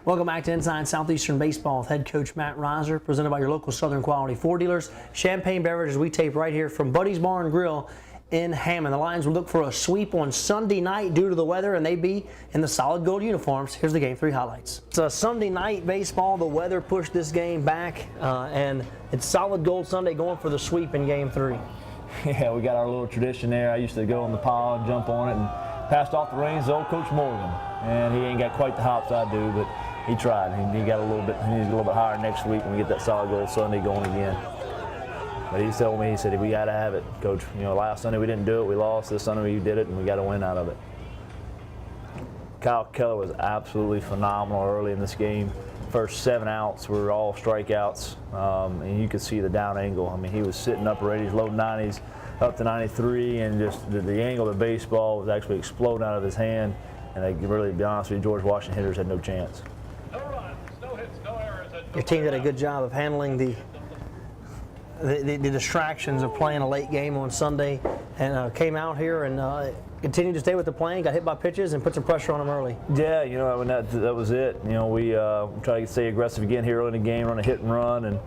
Welcome back to Inside Southeastern Baseball with head coach Matt Reiser, presented by your local Southern Quality Ford dealers. Champagne beverages we tape right here from Buddy's Bar and Grill in Hammond. The Lions will look for a sweep on Sunday night due to the weather, and they be in the solid gold uniforms. Here's the Game 3 highlights. It's a Sunday night baseball. The weather pushed this game back, and it's solid gold Sunday going for the sweep in Game 3. Yeah, we got our little tradition there. I used to go on the pile and jump on it, and passed off the reins to old Coach Morgan. And he ain't got quite the hops I do, but he tried. He got a little bit. He needs a little bit higher next week when we get that solid gold Sunday going again. But he told me, he said, we got to have it, Coach. You know, last Sunday we didn't do it, we lost. This Sunday we did it, and we got to win out of it. Kyle Keller was absolutely phenomenal early in this game. First 7 outs were all strikeouts, and you could see the down angle. I mean, he was sitting up already, he's low 90s, up to 93, and just the angle of the baseball was actually exploding out of his hand. And really, to be honest with you, George Washington hitters had no chance. No runs, no hits, no errors. Your team did a good job of handling the distractions of playing a late game on Sunday, and came out here and continued to stay with the plan, got hit by pitches, and put some pressure on them early. Yeah, you know, I mean, that was it. You know, we try to stay aggressive again here early in the game, run a hit and run, and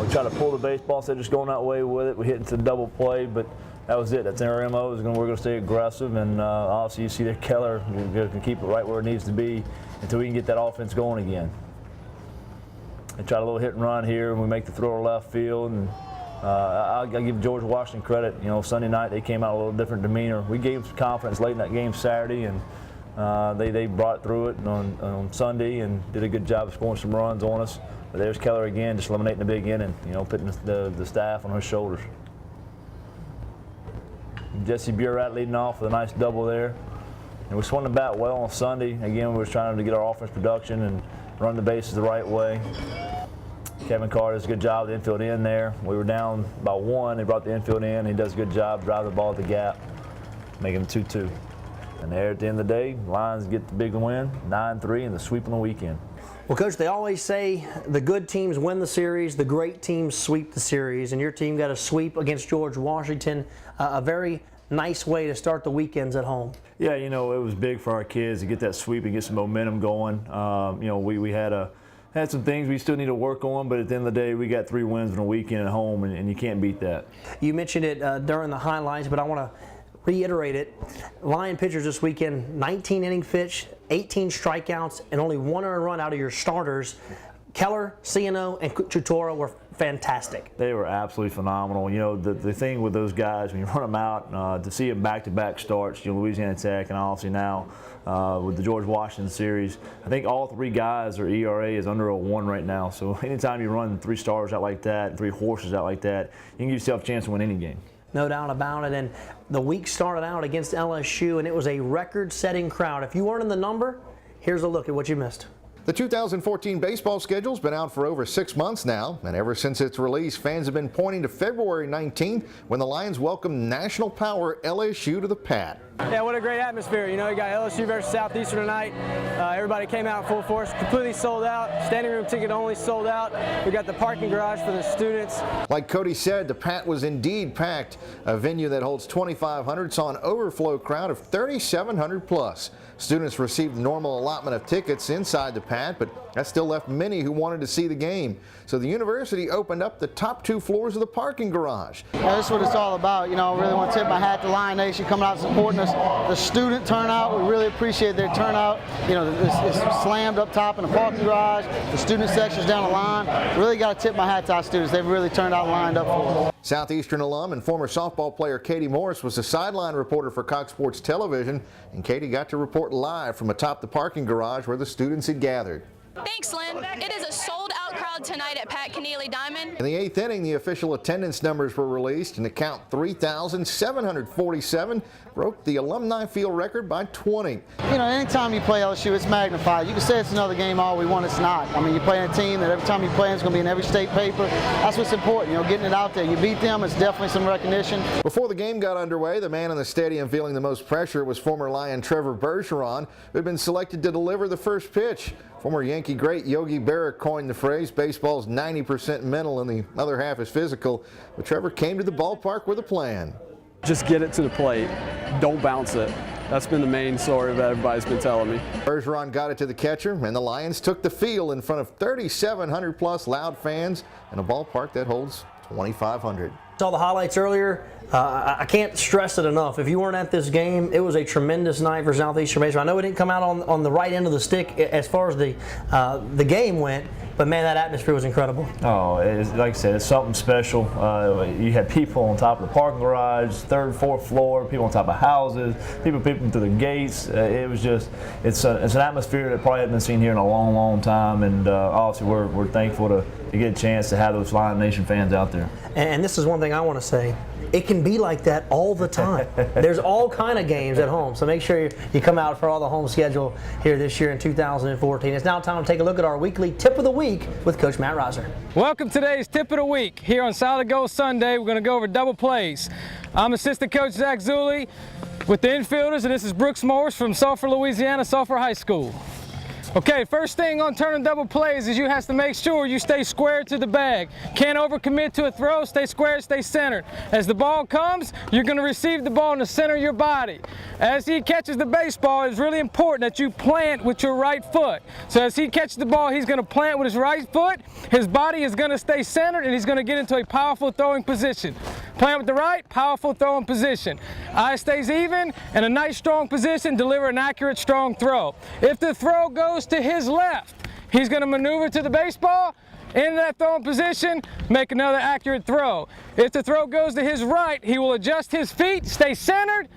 we try to pull the baseball instead of just going that way with it. We hit into double play, but that was it. That's our MO. We're going to stay aggressive, and obviously you see that Keller can keep it right where it needs to be until we can get that offense going again. I tried a little hit and run here, and we make the throw to left field. And I'll give George Washington credit. You know, Sunday night they came out a little different demeanor. We gave them some confidence late in that game Saturday, and they brought through it on Sunday and did a good job of scoring some runs on us. But there's Keller again, just eliminating the big inning. You know, putting the staff on his shoulders. Jesse Burat leading off with a nice double there. And we swung the bat well on Sunday. Again, we were trying to get our offense production and run the bases the right way. Kevin Carter does a good job of the infield in there. We were down by 1. He brought the infield in. He does a good job driving the ball at the gap, making it 2-2. And there at the end of the day, Lions get the big win, 9-3, and the sweep on the weekend. Well, Coach, they always say the good teams win the series, the great teams sweep the series, and your team got a sweep against George Washington, a very nice way to start the weekends at home. Yeah, you know, it was big for our kids to get that sweep and get some momentum going. You know, we had some things we still need to work on, but at the end of the day, we got 3 wins in a weekend at home, and you can't beat that. You mentioned it during the highlights, but I want to reiterate it. Lion pitchers this weekend, 19 inning pitch, 18 strikeouts, and only 1 earned run out of your starters. Keller, Ciano, and Chutora were fantastic. They were absolutely phenomenal. You know, the thing with those guys, when you run them out, to see them back-to-back starts, you know, Louisiana Tech and obviously now with the George Washington series, I think all 3 guys, their ERA is under a 1 right now. So anytime you run 3 stars out like that, 3 horses out like that, you can give yourself a chance to win any game. No doubt about it. And the week started out against LSU, and it was a record-setting crowd. If you weren't in the number, here's a look at what you missed. The 2014 baseball schedule's been out for over 6 months now, and ever since its release, fans have been pointing to February 19th when the Lions welcome national power LSU to the Pat. Yeah, what a great atmosphere. You know, you got LSU versus Southeastern tonight. Everybody came out full force, completely sold out. Standing room ticket only sold out. We got the parking garage for the students. Like Cody said, the Pat was indeed packed. A venue that holds 2,500 saw an overflow crowd of 3,700 plus. Students received normal allotment of tickets inside the Pat, but that still left many who wanted to see the game. So the university opened up the top 2 floors of the parking garage. Yeah, that's what it's all about. You know, I really want to tip my hat to Lion Nation coming out and supporting us. The student turnout, we really appreciate their turnout. You know, it's slammed up top in the parking garage. The student section's down the line. Really got to tip my hat to our students. They've really turned out and lined up for us. Southeastern alum and former softball player Katie Morris was the sideline reporter for Cox Sports Television, and Katie got to report live from atop the parking garage where the students had gathered. Thanks, Lynn. It is a sold-out crowd tonight at Pat Keneally Diamond. In the 8th inning, the official attendance numbers were released, and the count 3,747 broke the alumni field record by 20. You know, anytime you play LSU, it's magnified. You can say it's another game all we want, it's not. I mean, you're playing a team that every time you play, it's going to be in every state paper. That's what's important, you know, getting it out there. You beat them, it's definitely some recognition. Before the game got underway, the man in the stadium feeling the most pressure was former Lion Trevor Bergeron, who had been selected to deliver the first pitch. Former Yankee great Yogi Berra coined the phrase, baseball's 90% mental and the other half is physical. But Trevor came to the ballpark with a plan. Just get it to the plate. Don't bounce it. That's been the main story that everybody's been telling me. Bergeron got it to the catcher, and the Lions took the field in front of 3,700 plus loud fans in a ballpark that holds 2,500. Saw the highlights earlier. I can't stress it enough. If you weren't at this game, it was a tremendous night for Southeastern baseball. I know it didn't come out on the right end of the stick as far as the game went, but man, that atmosphere was incredible. Oh, like I said, it's something special. You had people on top of the parking garage, third, fourth floor, people on top of houses, people peeping through the gates. It was just, it's an atmosphere that probably hasn't been seen here in a long, long time, and obviously we're thankful to get a chance to have those Lion Nation fans out there. And this is one thing I want to say. It can be like that all the time. There's all kind of games at home, so make sure you come out for all the home schedule here this year in 2014. It's now time to take a look at our weekly Tip of the Week with Coach Matt Riser. Welcome to today's Tip of the Week. Here on Solid Gold Sunday, we're going to go over double plays. I'm assistant coach Zack Zulli with the infielders, and this is Brooks Morris from Sulphur, Louisiana, Sulphur High School. Okay, first thing on turning double plays is you have to make sure you stay square to the bag. Can't overcommit to a throw, stay square, stay centered. As the ball comes, you're going to receive the ball in the center of your body. As he catches the baseball, it's really important that you plant with your right foot. So as he catches the ball, he's going to plant with his right foot, his body is going to stay centered, and he's going to get into a powerful throwing position. Plant with the right, powerful throwing position. Eye stays even, and a nice strong position, deliver an accurate strong throw. If the throw goes to his left, he's going to maneuver to the baseball, into that throwing position, make another accurate throw. If the throw goes to his right, he will adjust his feet, stay centered,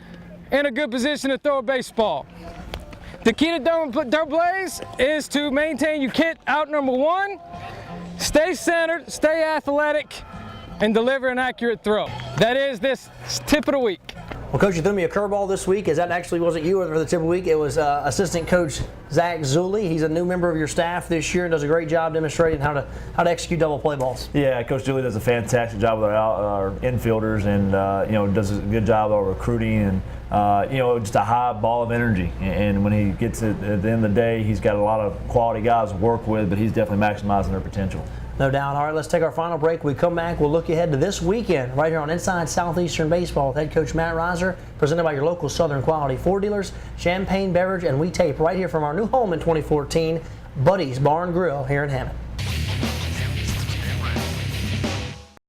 in a good position to throw a baseball. The key to double plays is to maintain your kit out number one, stay centered, stay athletic, and deliver an accurate throw. That is this Tip of the Week. Well, Coach, you threw me a curveball this week, as that actually wasn't you for the Tip of the Week. It was assistant coach Zack Zulli. He's a new member of your staff this year and does a great job demonstrating how to execute double play balls. Yeah, Coach Zulli does a fantastic job with our infielders, and does a good job of recruiting, and just a high ball of energy. And when he gets at the end of the day, he's got a lot of quality guys to work with, but he's definitely maximizing their potential. No doubt. All right, let's take our final break. When we come back, we'll look ahead to this weekend right here on Inside Southeastern Baseball with head coach Matt Riser, presented by your local Southern Quality Ford dealers, Champagne Beverage, and We Tape right here from our new home in 2014, Buddy's Bar and Grill here in Hammond.